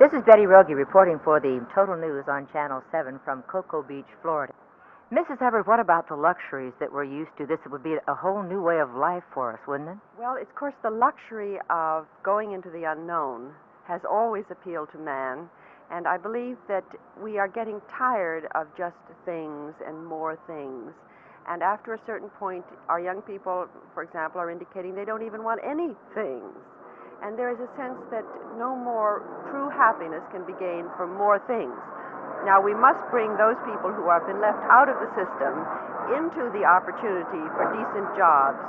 This is Bette Rogge reporting for the Total News on Channel 7 from Cocoa Beach, Florida. Mrs. Hubbard, what about the luxuries that we're used to? This would be a whole new way of life for us, wouldn't it? Well, of course, the luxury of going into the unknown has always appealed to man, and I believe that we are getting tired of just things and more things. And after a certain point, our young people, for example, are indicating they don't even want any things. And there is a sense that no more true happiness can be gained from more things. Now, we must bring those people who have been left out of the system into the opportunity for decent jobs,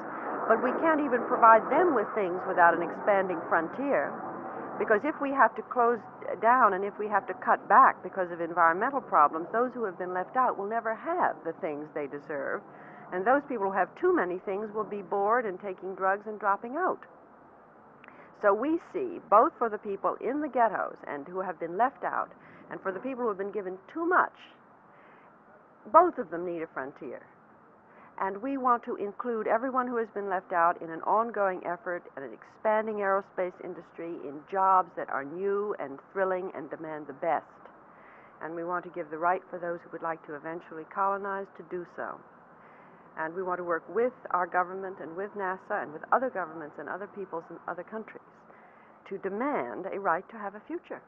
but we can't even provide them with things without an expanding frontier. Because if we have to close down and if we have to cut back because of environmental problems, those who have been left out will never have the things they deserve. And those people who have too many things will be bored and taking drugs and dropping out. So we see, both for the people in the ghettos and who have been left out, and for the people who have been given too much, both of them need a frontier. And we want to include everyone who has been left out in an ongoing effort at an expanding aerospace industry, in jobs that are new and thrilling and demand the best. And we want to give the right for those who would like to eventually colonize to do so. And we want to work with our government and with NASA and with other governments and other peoples in other countries to demand a right to have a future.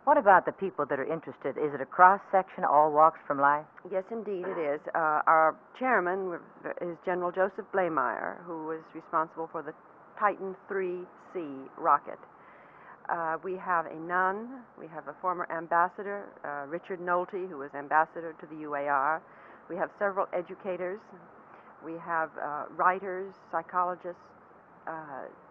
What about the people that are interested? Is it a cross-section, all walks from life? Yes, indeed it is. Our chairman is General Joseph Blamire, who was responsible for the Titan 3C rocket. We have a nun. We have a former ambassador, Richard Nolte, who was ambassador to the UAR. We have several educators. We have writers, psychologists.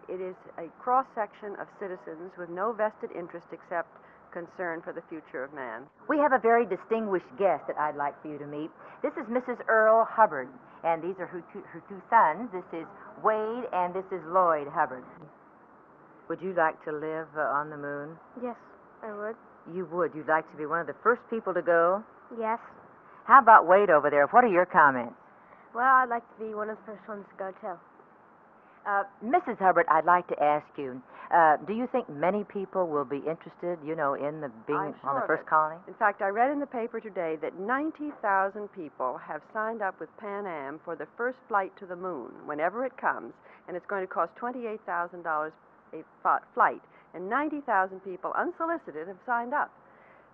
It is a cross-section of citizens with no vested interest except concern for the future of man. We have a very distinguished guest that I'd like for you to meet. This is Mrs. Earl Hubbard, and these are her two sons. This is Wade, and this is Lloyd Hubbard. Would you like to live on the moon? Yes, I would. You would. You'd like to be one of the first people to go? Yes. How about Wade over there? What are your comments? Well, I'd like to be one of the first ones to go, too. Mrs. Hubbard, I'd like to ask you, do you think many people will be interested, in the being on the first colony? In fact, I read in the paper today that 90,000 people have signed up with Pan Am for the first flight to the moon, whenever it comes, and it's going to cost $28,000 a flight, and 90,000 people, unsolicited, have signed up.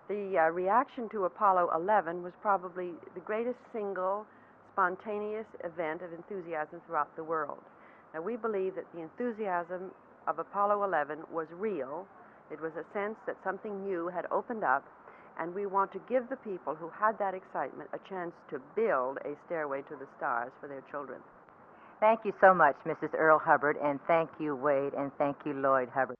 The reaction to Apollo 11 was probably the greatest single spontaneous event of enthusiasm throughout the world. Now, we believe that the enthusiasm of Apollo 11 was real. It was a sense that something new had opened up, and we want to give the people who had that excitement a chance to build a stairway to the stars for their children. Thank you so much, Mrs. Earl Hubbard, and thank you, Wade, and thank you, Lloyd Hubbard.